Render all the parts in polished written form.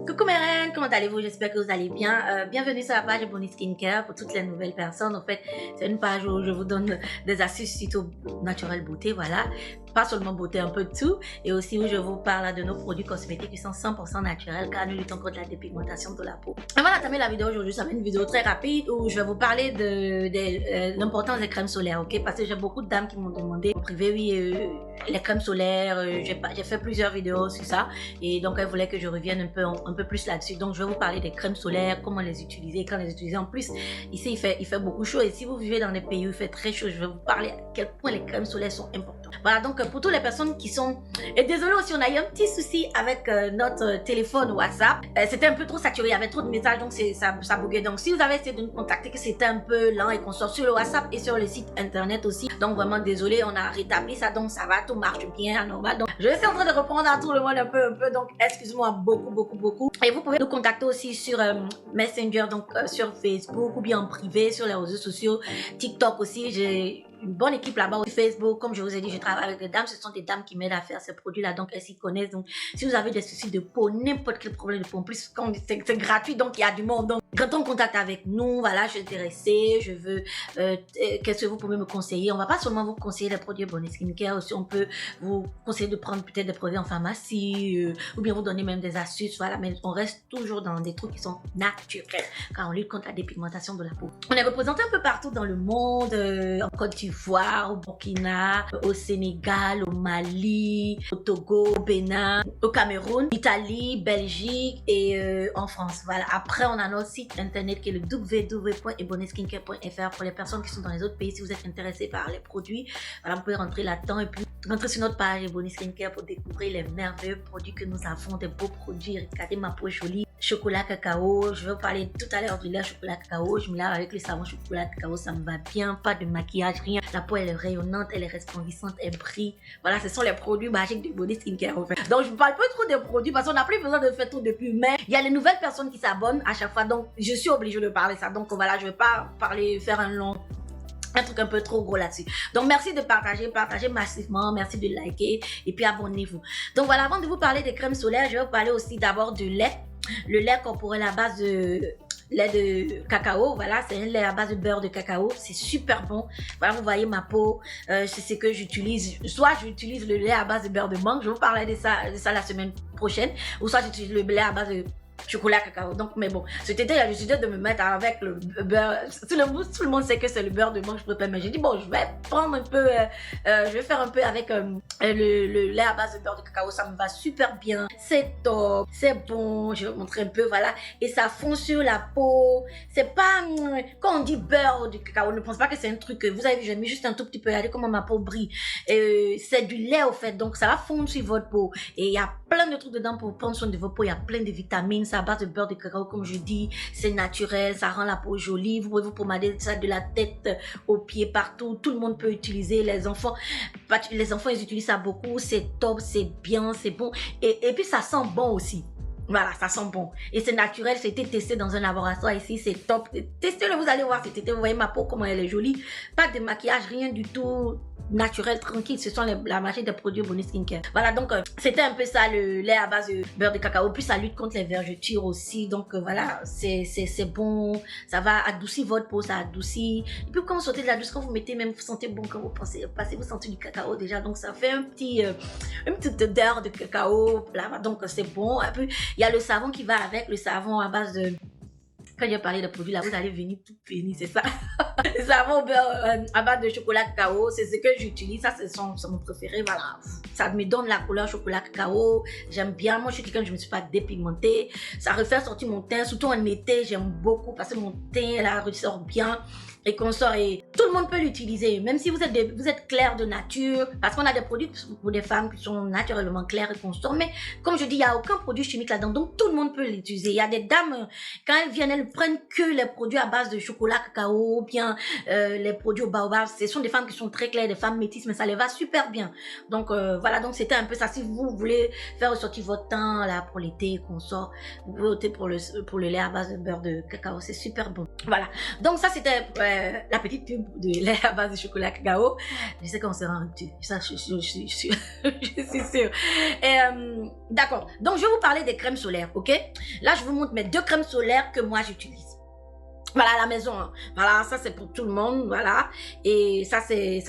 Coucou mes reines, comment allez-vous? J'espère que vous allez bien. Bienvenue sur la page Bonnie Skincare pour toutes les nouvelles personnes. En fait, c'est une page où je vous donne des astuces surtout naturelles beauté, voilà. Pas seulement beauté, un peu de tout. Et aussi où je vous parle de nos produits cosmétiques qui sont 100% naturels car nous luttons contre la dépigmentation de la peau. Avant d'entamer la vidéo aujourd'hui, ça va être une vidéo très rapide où je vais vous parler de l'importance des crèmes solaires, ok? Parce que j'ai beaucoup de dames qui m'ont demandé en privé, oui, les crèmes solaires, j'ai fait plusieurs vidéos sur ça et donc elles voulaient que je revienne un peu plus là-dessus. Donc je vais vous parler des crèmes solaires, comment les utiliser, quand les utiliser. En plus, ici il fait beaucoup chaud et si vous vivez dans des pays où il fait très chaud, je vais vous parler à quel point les crèmes solaires sont importantes. Voilà, donc pour toutes les personnes qui sont... Et désolé aussi, on a eu un petit souci avec notre téléphone WhatsApp. C'était un peu trop saturé, il y avait trop de messages, donc ça buguait. Donc si vous avez essayé de nous contacter, que c'était un peu lent et qu'on sort sur le WhatsApp et sur le site internet aussi. Donc vraiment désolé, on a rétabli ça, donc ça va, tout marche bien, normal. Donc je suis en train de reprendre à tout le monde un peu, donc excuse-moi beaucoup. Et vous pouvez nous contacter aussi sur Messenger, donc sur Facebook ou bien en privé, sur les réseaux sociaux, TikTok aussi. J'ai une bonne équipe là-bas au Facebook. Comme je vous ai dit, je travaille avec des dames. Ce sont des dames qui m'aident à faire ces produits-là, donc elles s'y connaissent. Donc, si vous avez des soucis de peau, n'importe quel problème de peau, en plus, c'est gratuit, donc il y a du monde. Donc, quand on contacte avec nous, voilà, je suis intéressée, je veux, qu'est-ce que vous pouvez me conseiller? On va pas seulement vous conseiller des produits Bonnie Skincare, aussi on peut vous conseiller de prendre peut-être des produits en pharmacie, ou bien vous donner même des astuces, voilà, mais on reste toujours dans des trucs qui sont naturels, car on lutte contre la dépigmentation de la peau. On est représenté un peu partout dans le monde, en Côte d'Ivoire, au Burkina, au Sénégal, au Mali, au Togo, au Bénin, au Cameroun, Italie, Belgique et en France. Voilà. Après, on a notre site internet qui est le www.ebonnieskincare.fr pour les personnes qui sont dans les autres pays. Si vous êtes intéressés par les produits, voilà, vous pouvez rentrer là-dedans et puis rentrer sur notre page Bonnie Skincare pour découvrir les merveilleux produits que nous avons, des beaux produits. Regardez ma peau jolie. Chocolat cacao, je vais vous parler tout à l'heure du lait chocolat cacao. Je me lave avec le savon chocolat cacao, ça me va bien, pas de maquillage, rien. La peau elle est rayonnante, elle est resplendissante, elle brille. Voilà, ce sont les produits magiques de Bonnie Skincare en fait. Donc je ne parle pas trop des produits parce qu'on n'a plus besoin de faire tout depuis, mais il y a les nouvelles personnes qui s'abonnent à chaque fois, donc je suis obligée de parler ça. Donc voilà, je ne vais pas parler, faire un truc un peu trop gros là-dessus. Donc merci de partager massivement, merci de liker et puis abonnez-vous. Donc voilà, avant de vous parler des crèmes solaires, je vais vous parler aussi d'abord du lait. Le lait corporel à base de lait de cacao, voilà, c'est un lait à base de beurre de cacao, c'est super bon. Voilà, vous voyez ma peau, c'est ce que j'utilise. Soit j'utilise le lait à base de beurre de mangue, je vous parlerai de ça la semaine prochaine, ou soit j'utilise le lait à base de chocolat cacao. Donc mais bon, cet été j'ai décidé de me mettre avec le beurre. Tout le monde sait que c'est le beurre de mangue, je préfère, mais j'ai dit bon, je vais prendre un peu, je vais faire un peu avec le lait à base de beurre de cacao. Ça me va super bien, c'est top, c'est bon. Je vais vous montrer un peu, voilà, et ça fond sur la peau. C'est pas quand on dit beurre de cacao, ne pense pas que c'est un truc. Vous avez vu, j'ai mis juste un tout petit peu, regardez comment ma peau brille. C'est du lait au fait, donc ça va fondre sur votre peau et il y a plein de trucs dedans pour prendre soin de votre peau. Il y a plein de vitamines, ça à base de beurre de cacao, comme je dis, c'est naturel, ça rend la peau jolie. Vous pouvez vous pommader ça de la tête aux pieds, partout. Tout le monde peut utiliser. Les enfants ils utilisent ça beaucoup. C'est top, c'est bien, c'est bon. Et puis ça sent bon aussi. Voilà, ça sent bon. Et c'est naturel, c'était testé dans un laboratoire ici, c'est top. Testez-le, vous allez voir cet été, vous voyez ma peau, comment elle est jolie. Pas de maquillage, rien du tout. Naturel, tranquille, ce sont la magie des produits Bonnie Skincare. Voilà, donc c'était un peu ça, le lait à base de beurre de cacao. Puis ça lutte contre les vergetures aussi. Donc voilà, c'est bon. Ça va adoucir votre peau, ça adoucit. Et puis quand vous sortez de la douche, quand vous mettez même, vous sentez bon quand vous passez, vous sentez du cacao déjà. Donc ça fait une petite odeur de cacao. Là, donc c'est bon. Et puis il y a le savon qui va avec, le savon à base de... Quand j'ai parlé de produits là, vous allez venir tout pénir, c'est ça. Le savon à base de chocolat cacao, c'est ce que j'utilise. Ça, c'est mon préféré. Voilà. Ça me donne la couleur chocolat cacao. J'aime bien. Moi, je suis quelqu'un, je ne me suis pas dépigmentée. Ça refait sortir mon teint, surtout en été. J'aime beaucoup parce que mon teint là ressort bien et qu'on sort. Et tout le monde peut l'utiliser, même si vous êtes clair de nature, parce qu'on a des produits pour des femmes qui sont naturellement claires et qu'on sort. Mais comme je dis, il n'y a aucun produit chimique là-dedans, donc tout le monde peut l'utiliser. Il y a des dames, quand elles viennent, elles prennent que les produits à base de chocolat cacao, bien les produits au baobab. Ce sont des femmes qui sont très claires, des femmes métisses, mais ça les va super bien. Donc voilà, donc c'était un peu ça. Si vous voulez faire ressortir votre teint là pour l'été qu'on sort, vous pouvez opter pour le lait à base de beurre de cacao, c'est super bon. Voilà, donc ça c'était la petite pub de lait à base de chocolat cacao. Je sais qu'on sera en rupture. Ça, je suis sûre. Je suis sûre. D'accord. Donc, je vais vous parler des crèmes solaires, ok? Là, je vous montre mes 2 crèmes solaires que moi, j'utilise. Voilà, à la maison. Hein. Voilà, ça c'est pour tout le monde, voilà. Et ça c'est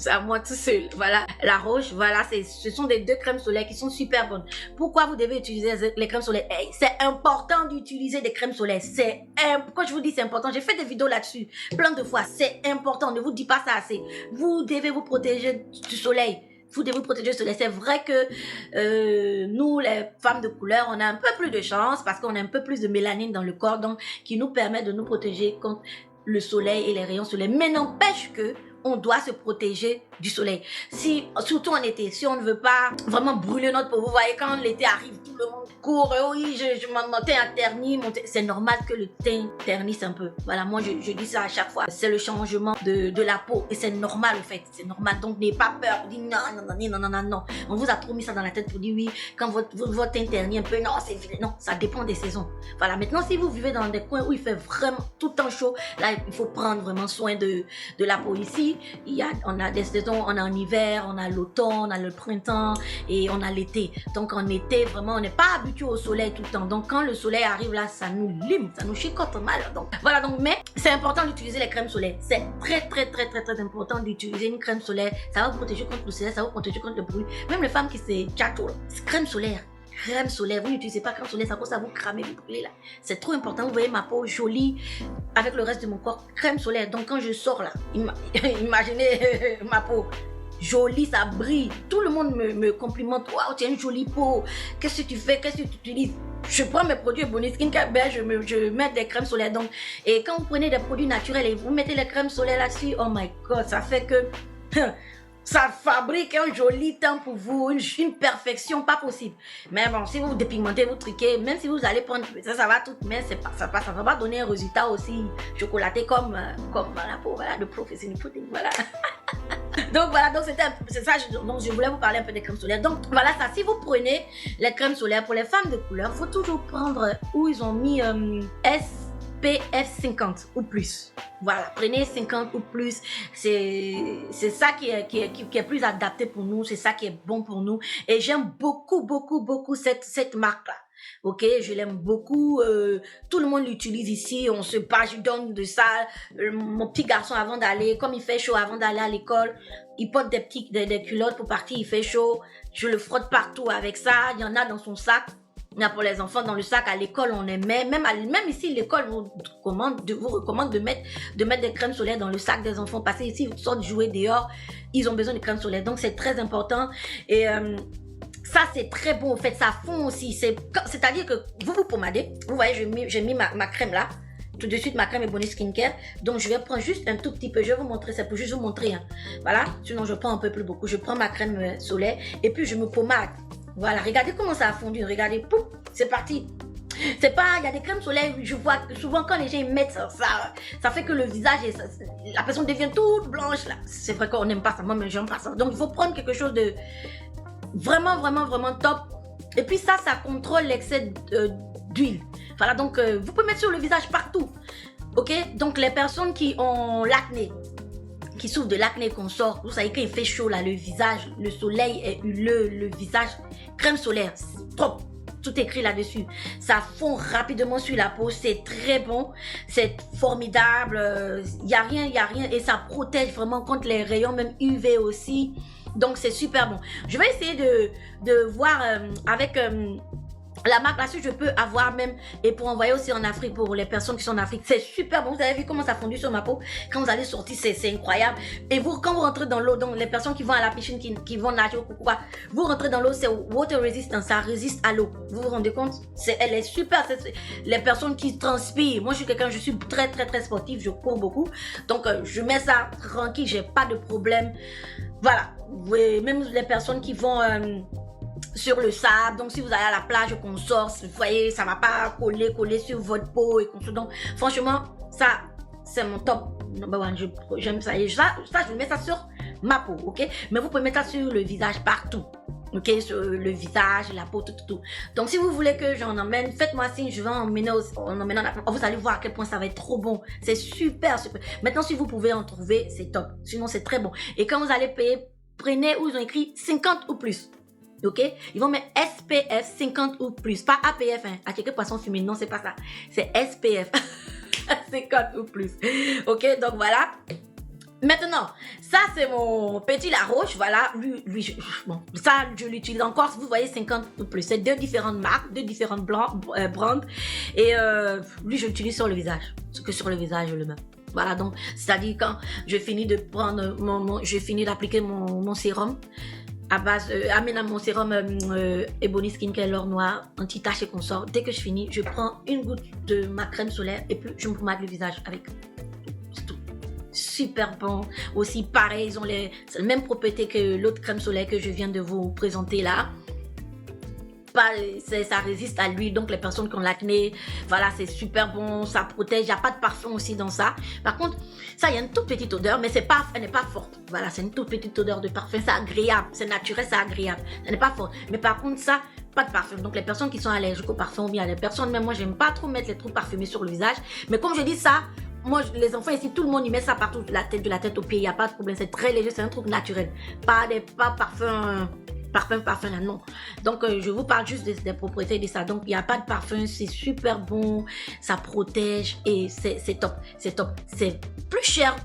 à moi tout seul. Voilà, la Roche, voilà, ce sont des 2 crèmes solaires qui sont super bonnes. Pourquoi vous devez utiliser les crèmes solaires? Hey, c'est important d'utiliser des crèmes solaires. Quand je vous dis c'est important, j'ai fait des vidéos là-dessus plein de fois. C'est important, ne vous dis pas ça assez. Vous devez vous protéger du soleil. Vous devez vous protéger du soleil. C'est vrai que nous, les femmes de couleur, on a un peu plus de chance parce qu'on a un peu plus de mélanine dans le corps, donc qui nous permet de nous protéger contre le soleil et les rayons solaires. Mais n'empêche que on doit se protéger du soleil. Surtout en été, si on ne veut pas vraiment brûler notre peau, vous voyez quand l'été arrive, tout le monde court, oui, mon teint a terni, c'est normal que le teint ternisse un peu. Voilà, moi je dis ça à chaque fois, c'est le changement de la peau et c'est normal en fait, c'est normal. Donc n'ayez pas peur, vous dites non. On vous a trop mis ça dans la tête pour dire oui, quand votre teint ternit un peu, non, c'est vilain. Non, ça dépend des saisons. Voilà, maintenant si vous vivez dans des coins où il fait vraiment tout le temps chaud, là il faut prendre vraiment soin de la peau. Ici, on a des saisons, on a en hiver, on a l'automne, on a le printemps et on a l'été. Donc en été, vraiment, on n'est pas habitué au soleil tout le temps. Donc quand le soleil arrive là, ça nous lime, ça nous chicote mal. Donc voilà, donc mais c'est important d'utiliser les crèmes solaires. C'est très important d'utiliser une crème solaire. Ça va vous protéger contre le soleil, ça va vous protéger contre le bruit. Même les femmes qui se tchatchent, crème solaire. Crème solaire, vous n'utilisez pas crème solaire, ça cause à vous cramer, vous brûler là. C'est trop important, vous voyez ma peau jolie avec le reste de mon corps, crème solaire. Donc quand je sors là, imaginez ma peau jolie, ça brille. Tout le monde me complimente, waouh, tu as une jolie peau, qu'est-ce que tu fais, qu'est-ce que tu utilises? Je prends mes produits Ebony Skincare, ben je mets des crèmes solaires. Donc, et quand vous prenez des produits naturels et vous mettez les crèmes solaires là-dessus, oh my god, ça fait que ça fabrique un joli teint pour vous, une perfection pas possible. Mais bon, si vous dépigmentez, vous truquez, même si vous allez prendre, ça va tout, mais ça va pas donner un résultat aussi chocolaté comme la peau, voilà, de Professeur Pudding, voilà. Donc voilà, donc c'est ça, donc je voulais vous parler un peu des crèmes solaires. Donc voilà ça, si vous prenez les crèmes solaires pour les femmes de couleur, il faut toujours prendre où ils ont mis SPF 50 ou plus. Voilà, prenez 50 ou plus, c'est ça qui est plus adapté pour nous, c'est ça qui est bon pour nous. Et j'aime beaucoup cette marque-là. Ok, je l'aime beaucoup, tout le monde l'utilise ici, on se bat, je donne de ça. Mon petit garçon avant d'aller, comme il fait chaud avant d'aller à l'école, il porte des culottes pour partir, il fait chaud, je le frotte partout avec ça, il y en a dans son sac. Il y a pour les enfants dans le sac, à l'école on aimait, même ici l'école vous recommande de mettre des crèmes solaires dans le sac des enfants parce que ici ils sortent jouer dehors, ils ont besoin de crèmes solaires, donc c'est très important. Et ça c'est très bon en fait, ça fond aussi, c'est-à-dire que vous pommadez, vous voyez j'ai mis ma crème là, tout de suite ma crème Ebony Skincare, donc je vais prendre juste un tout petit peu, je vais vous montrer, c'est pour juste vous montrer, hein. Voilà, sinon je prends un peu plus beaucoup, je prends ma crème solaire et puis je me pommade. Voilà, regardez comment ça a fondu, regardez, pouf, c'est parti. C'est pas, il y a des crèmes solaires, je vois que souvent quand les gens mettent ça fait que le visage, la personne devient toute blanche là. C'est vrai qu'on n'aime pas ça, moi mais j'aime pas ça. Donc il faut prendre quelque chose de vraiment top. Et puis ça contrôle l'excès d'huile. Voilà, donc vous pouvez mettre sur le visage partout. Ok, donc les personnes qui ont l'acné, qui souffrent de l'acné qu'on sort, vous savez quand il fait chaud là, le visage, le soleil est huileux, le visage, crème solaire, top, tout écrit là-dessus. Ça fond rapidement sur la peau, c'est très bon, c'est formidable, il y a rien et ça protège vraiment contre les rayons même UV aussi. Donc c'est super bon. Je vais essayer de voir avec la marque là, si je peux avoir même, et pour envoyer aussi en Afrique, pour les personnes qui sont en Afrique, c'est super bon. Vous avez vu comment ça fondu sur ma peau? Quand vous allez sortir, c'est incroyable. Et vous, quand vous rentrez dans l'eau, donc les personnes qui vont à la piscine, qui vont nager ou quoi, vous rentrez dans l'eau, c'est water resistant, ça résiste à l'eau. Vous vous rendez compte? Elle est super. Les personnes qui transpirent, moi je suis très sportive, je cours beaucoup. Donc je mets ça tranquille, j'ai pas de problème. Voilà. Même les personnes qui vont sur le sable, donc si vous allez à la plage et qu'on sort, vous voyez, ça va pas coller sur votre peau et qu'on se donc franchement, ça c'est mon top number one, j'aime ça et ça je mets ça sur ma peau, ok, mais vous pouvez mettre ça sur le visage partout. ok, sur le visage, la peau, tout. Donc, si vous voulez que j'en emmène, faites-moi signe, je vais emmener, vous allez voir à quel point ça va être trop bon. C'est super, super. Maintenant, si vous pouvez en trouver, c'est top. Sinon, c'est très bon. Et quand vous allez payer, prenez où ils ont écrit 50 ou plus. Ok, ils vont mettre SPF 50 ou plus, pas APF, hein, attiqué poisson fumé, non, c'est pas ça, c'est SPF 50 ou plus. Ok, donc voilà. Maintenant, ça c'est mon petit Laroche, voilà, bon, ça je l'utilise encore, vous voyez 50 ou plus, c'est deux différentes marques, deux différentes brands, et lui je l'utilise sur le visage, ce que sur le visage je le mets. Voilà, donc c'est-à-dire quand je finis de prendre je finis d'appliquer mon sérum, à base, mon sérum Ebony Skincare l'or noir, anti-tache et consort. Dès que je finis, je prends une goutte de ma crème solaire et puis je me pommade le visage avec. C'est tout. Super bon. Aussi, pareil, ils ont les mêmes propriétés que l'autre crème solaire que je viens de vous présenter là. Ça résiste à l'huile, donc les personnes qui ont l'acné, voilà, c'est super bon, ça protège, il n'y a pas de parfum aussi dans ça. Par contre, ça, il y a une toute petite odeur, mais elle n'est pas forte. Voilà, c'est une toute petite odeur de parfum, c'est agréable, c'est naturel, c'est agréable, ça n'est pas fort. Mais par contre, ça, pas de parfum. Donc les personnes qui sont allergiques au parfum, ou bien les personnes, même moi, j'aime pas trop mettre les trucs parfumés sur le visage. Mais comme je dis ça, moi, les enfants ici, tout le monde y met ça partout, de la tête aux pieds, il n'y a pas de problème, c'est très léger, c'est un truc naturel. Pas parfum là, non. Donc je vous parle juste des propriétés de ça. Donc il n'y a pas de parfum, c'est super bon, ça protège et c'est top, c'est top. C'est plus cher,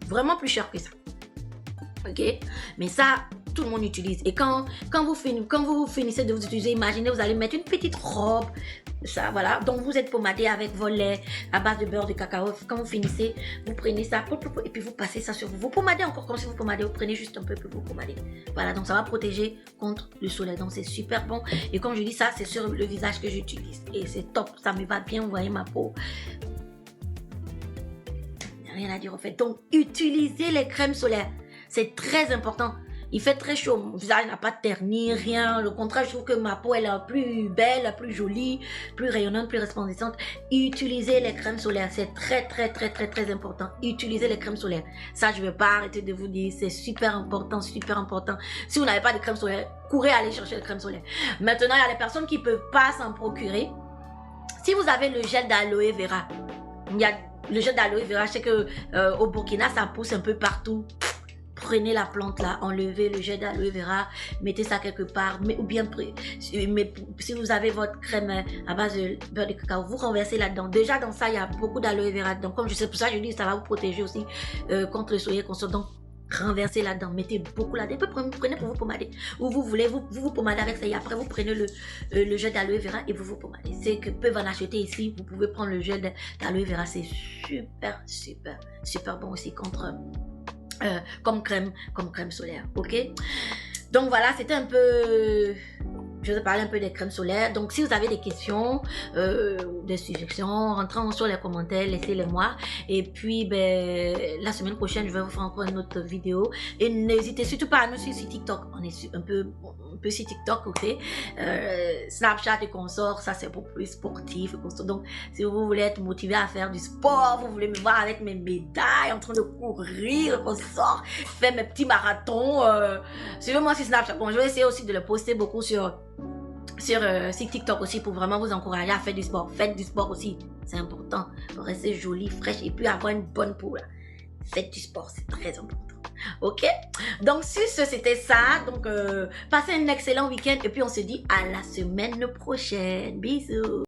vraiment plus cher que ça. Ok, mais ça tout le monde utilise. Et quand vous finissez de vous utiliser, imaginez, vous allez mettre une petite robe, ça, voilà. Donc, vous êtes pommadé avec vos laits à base de beurre de cacao. Quand vous finissez, vous prenez ça, et puis vous passez ça sur vous. Vous pommadez encore comme si vous pommadez. Vous prenez juste un peu, puis vous pommadez. Voilà, donc ça va protéger contre le soleil. Donc, c'est super bon. Et comme je dis ça, c'est sur le visage que j'utilise. Et c'est top, ça me va bien, vous voyez ma peau. Rien à dire en fait. Donc, utilisez les crèmes solaires. C'est très important. Il fait très chaud, mon visage n'a pas terni, rien. Au contraire, je trouve que ma peau elle est plus belle, plus jolie, plus rayonnante, plus resplendissante. Utilisez les crèmes solaires, c'est très important. Utilisez les crèmes solaires. Ça, je ne vais pas arrêter de vous dire, c'est super important, super important. Si vous n'avez pas de crème solaire, courez aller chercher les crèmes solaires. Maintenant, il y a les personnes qui ne peuvent pas s'en procurer. Si vous avez le gel d'aloe vera, il y a le gel d'aloe vera, je sais que au Burkina, ça pousse un peu partout. Prenez la plante là, enlevez le gel d'aloe vera, mettez ça quelque part, ou bien si vous avez votre crème à base de beurre de cacao, vous renversez là-dedans. Déjà dans ça, il y a beaucoup d'aloe vera. Donc comme je sais, pour ça je dis, ça va vous protéger aussi contre le soleil constant. Donc renversez là-dedans, mettez beaucoup là-dedans. Prenez pour vous pommader. Ou vous voulez, vous pommadez avec ça et après vous prenez le gel d'aloe vera et vous pommadez. C'est que peuvent en acheter ici. Vous pouvez prendre le gel d'aloe vera, c'est super bon aussi contre comme crème solaire, ok. Donc voilà, c'était un peu, je vais parler un peu des crèmes solaires. Donc si vous avez des questions, des suggestions, rentrez sur les commentaires, laissez-les moi. Et puis la semaine prochaine, je vais vous faire encore une autre vidéo. Et n'hésitez surtout pas à nous suivre sur TikTok. On est un peu sur TikTok, ok. Snapchat et consorts, ça c'est pour plus sportif. Donc si vous voulez être motivé à faire du sport, vous voulez me voir avec mes médailles, en train de courir, consort, faire mes petits marathons, suivez-moi sur Snapchat. Bon, je vais essayer aussi de le poster beaucoup sur TikTok aussi pour vraiment vous encourager à faire du sport. Faites du sport aussi, c'est important pour rester jolie, fraîche et puis avoir une bonne peau là. Faites du sport, c'est très important. Ok, donc sur ce c'était ça. Donc passez un excellent week-end et puis on se dit à la semaine prochaine. Bisous.